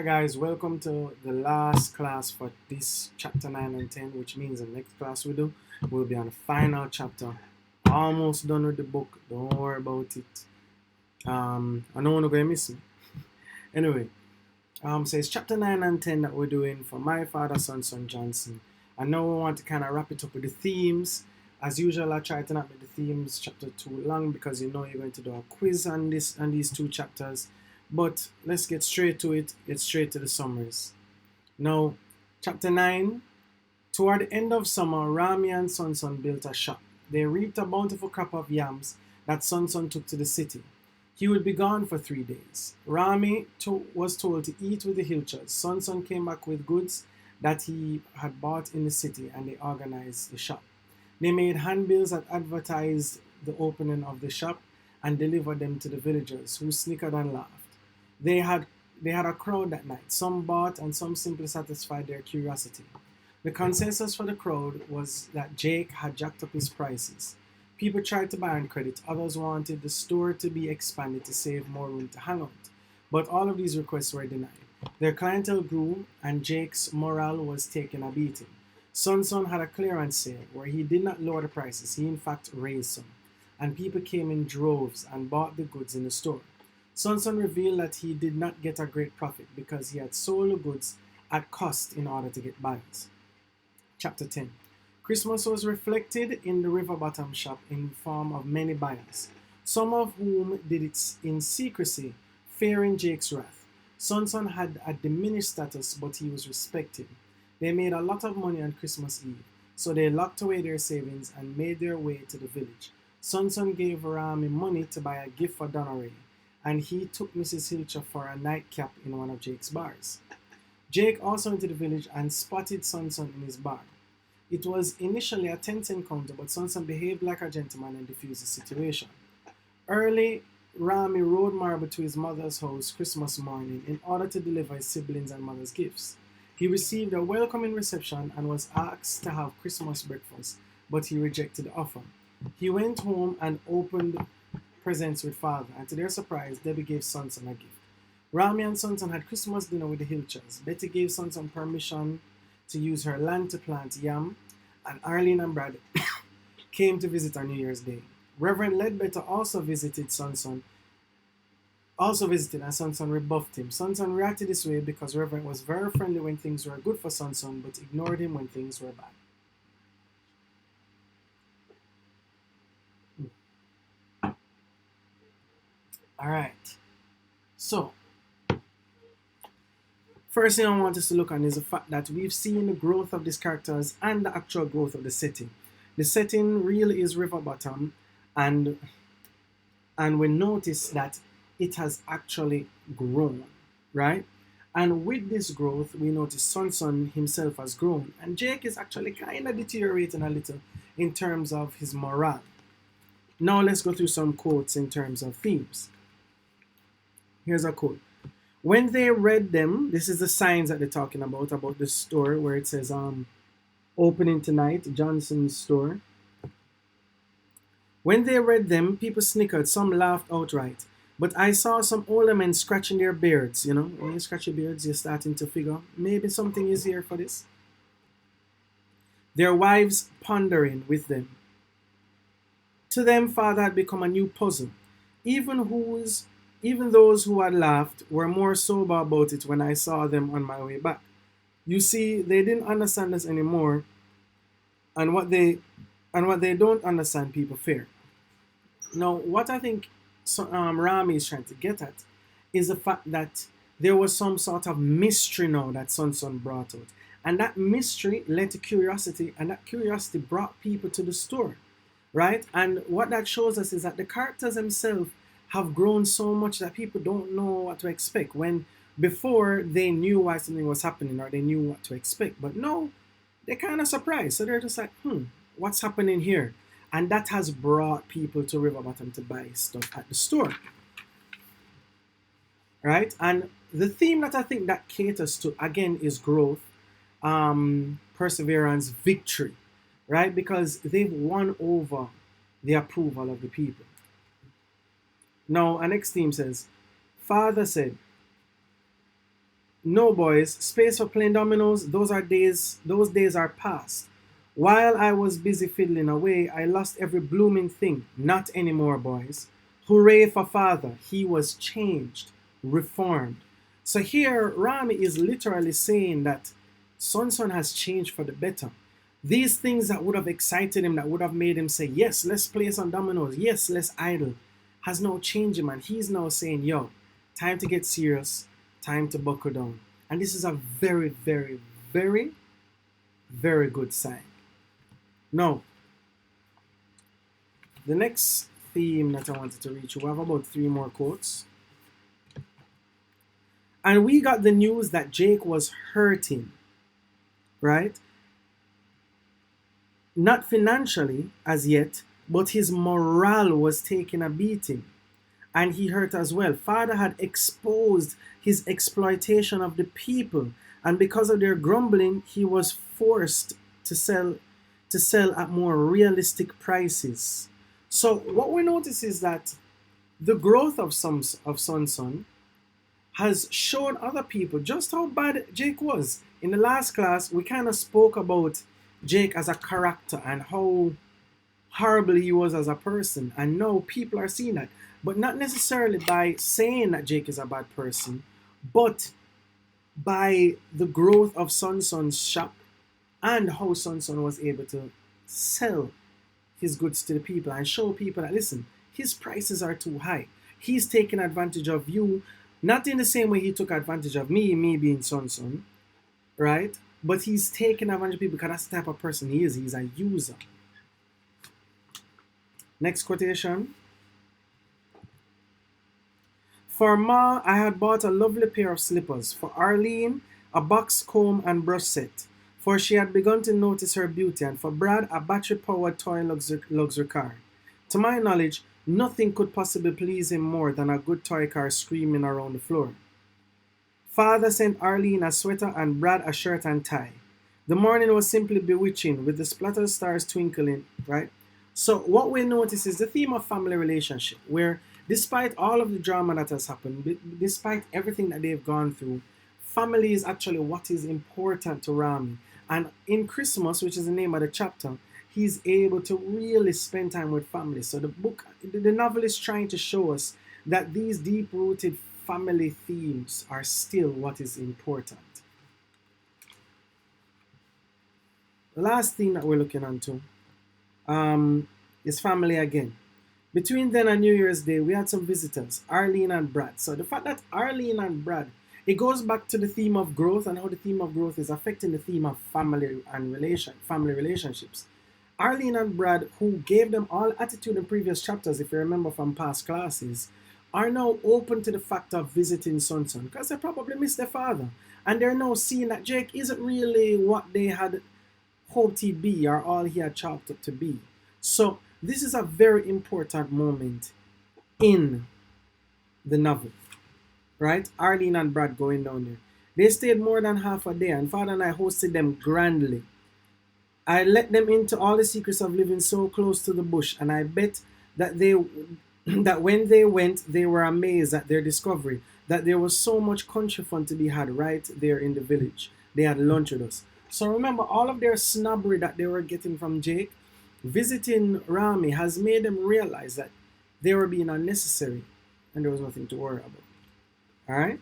Alright guys, welcome to the last class for this chapter 9 and 10, which means the next class we do will be on the final chapter. Almost done with the book, don't worry about it. I don't want to go miss me. Anyway, so it's chapter 9 and 10 that we're doing for My Father, Son Johnson. And now we want to kind of wrap it up with the themes. As usual, I try to not make the themes chapter too long because you know you're going to do a quiz on these two chapters. But let's get straight to it, get straight to the summaries. Now, chapter 9, toward the end of summer, Rami and Son built a shop. They reaped a bountiful crop of yams that Son took to the city. He would be gone for 3 days. Rami was told to eat with the Hilchers. Son came back with goods that he had bought in the city, and they organized the shop. They made handbills that advertised the opening of the shop and delivered them to the villagers, who snickered and laughed. They had a crowd that night. Some bought and some simply satisfied their curiosity. The consensus for the crowd was that Jake had jacked up his prices. People tried to buy on credit. Others wanted the store to be expanded to save more room to hang out. But all of these requests were denied. Their clientele grew and Jake's morale was taking a beating. Son had a clearance sale where he did not lower the prices. He in fact raised some. And people came in droves and bought the goods in the store. Son revealed that he did not get a great profit because he had sold the goods at cost in order to get buyers. Chapter 10. Christmas was reflected in the river bottom shop in the form of many buyers, some of whom did it in secrecy, fearing Jake's wrath. Son had a diminished status, but he was respected. They made a lot of money on Christmas Eve, so they locked away their savings and made their way to the village. Son gave Rami money to buy a gift for Donneray, and he took Mrs. Hilcher for a nightcap in one of Jake's bars. Jake also went to the village and spotted Son in his bar. It was initially a tense encounter, but Son behaved like a gentleman and diffused the situation. Early, Rami rode marble to his mother's house Christmas morning in order to deliver his siblings and mother's gifts. He received a welcoming reception and was asked to have Christmas breakfast, but he rejected the offer. He went home and opened presents with father, and to their surprise, Debbie gave Son a gift. Rami and Son had Christmas dinner with the Hilchers. Betty gave Son permission to use her land to plant yam, and Arlene and Brad came to visit on New Year's Day. Reverend Ledbetter also visited and Son rebuffed him. Son reacted this way because Reverend was very friendly when things were good for Son, but ignored him when things were bad. Alright, so first thing I want us to look on is the fact that we've seen the growth of these characters and the actual growth of the setting. The setting really is river bottom, and we notice that it has actually grown, right? And with this growth, we notice Son himself has grown, and Jake is actually kind of deteriorating a little in terms of his morale. Now let's go through some quotes in terms of themes. Here's a quote. When they read them, this is the signs that they're talking about the store where it says opening tonight, Johnson's store. When they read them, people snickered, some laughed outright. But I saw some older men scratching their beards. You know, when you scratch your beards, you're starting to figure maybe something is here for this. Their wives pondering with them. To them, father had become a new puzzle. Even those who had laughed were more sober about it when I saw them on my way back. You see, they didn't understand us anymore, and what they don't understand, people fear. Now, what I think Rami is trying to get at is the fact that there was some sort of mystery now that Son brought out, and that mystery led to curiosity, and that curiosity brought people to the store, right? And what that shows us is that the characters themselves have grown so much that people don't know what to expect, when before they knew why something was happening or they knew what to expect. But no, they're kind of surprised. So they're just like, what's happening here? And that has brought people to River Bottom to buy stuff at the store. Right? And the theme that I think that caters to, again, is growth, perseverance, victory. Right? Because they've won over the approval of the people. Now, our next theme says, Father said, No, boys, space for playing dominoes, those days are past. While I was busy fiddling away, I lost every blooming thing. Not anymore, boys. Hooray for father, he was changed, reformed. So here, Rami is literally saying that Son has changed for the better. These things that would have excited him, that would have made him say, yes, let's play some dominoes, yes, let's idle, has now changed him. And he's now saying, yo, time to get serious, time to buckle down. And this is a very, very, very, very good sign. Now, the next theme that I wanted to reach, we have about 3 more quotes. And we got the news that Jake was hurting, right? Not financially as yet, but his morale was taking a beating. And he hurt as well. Father had exposed his exploitation of the people, and because of their grumbling, he was forced to sell at more realistic prices. So what we notice is that the growth of Son has shown other people just how bad Jake was. In the last class, we kind of spoke about Jake as a character and how horrible he was as a person, and now people are seeing that, but not necessarily by saying that Jake is a bad person, but by the growth of Son's shop and how Son was able to sell his goods to the people and show people that, listen, his prices are too high. He's taking advantage of you, not in the same way he took advantage of me being Son, right? But he's taking advantage of people because that's the type of person he is. He's a user. Next quotation. For Ma, I had bought a lovely pair of slippers. For Arlene, a box comb and brush set, for she had begun to notice her beauty, and for Brad, a battery-powered toy luxury car. To my knowledge, nothing could possibly please him more than a good toy car screaming around the floor. Father sent Arlene a sweater and Brad a shirt and tie. The morning was simply bewitching, with the splattered stars twinkling, right? So what we notice is the theme of family relationship, where despite all of the drama that has happened, despite everything that they've gone through, family is actually what is important to Rami. And in Christmas, which is the name of the chapter, he's able to really spend time with family. So the novel is trying to show us that these deep-rooted family themes are still what is important. The last theme that we're looking onto is family again. Between then and New Year's Day, we had some visitors, Arlene and Brad. So the fact that Arlene and Brad, it goes back to the theme of growth and how the theme of growth is affecting the theme of family relationships. Arlene and Brad, who gave them all attitude in previous chapters, if you remember from past classes, are now open to the fact of visiting Son because they probably miss their father. And they're now seeing that Jake isn't really what they had hoped he'd be or all he had chalked up to be. So this is a very important moment in the novel, right? Arlene and Brad going down there. They stayed more than half a day, and Father and I hosted them grandly. I let them into all the secrets of living so close to the bush, and I bet that that when they went, they were amazed at their discovery that there was so much country fun to be had right there in the village. They had lunch with us. So remember, all of their snobbery that they were getting from Jake, visiting Rami has made them realize that they were being unnecessary and there was nothing to worry about. All right?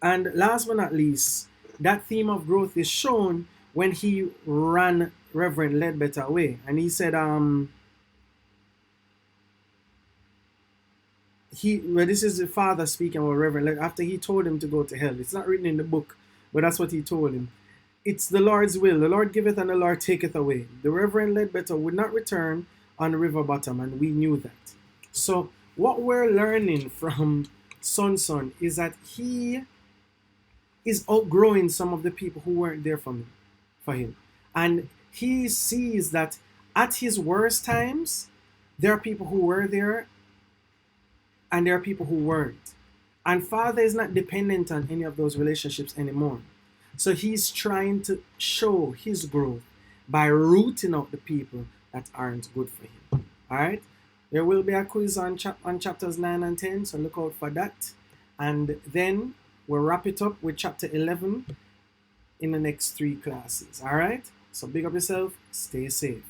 And last but not least, that theme of growth is shown when he ran Reverend Ledbetter away. And he said, this is the father speaking about Reverend, after he told him to go to hell. It's not written in the book, but that's what he told him. It's the Lord's will. The Lord giveth and the Lord taketh away. The Reverend Ledbetter would not return on the river bottom, and we knew that. So what we're learning from Son is that he is outgrowing some of the people who weren't there for him. And he sees that at his worst times, there are people who were there and there are people who weren't. And Father is not dependent on any of those relationships anymore. So he's trying to show his growth by rooting out the people that aren't good for him. All right? There will be a quiz on chapters 9 and 10, so look out for that. And then we'll wrap it up with chapter 11 in the next 3 classes. All right? So big up yourself. Stay safe.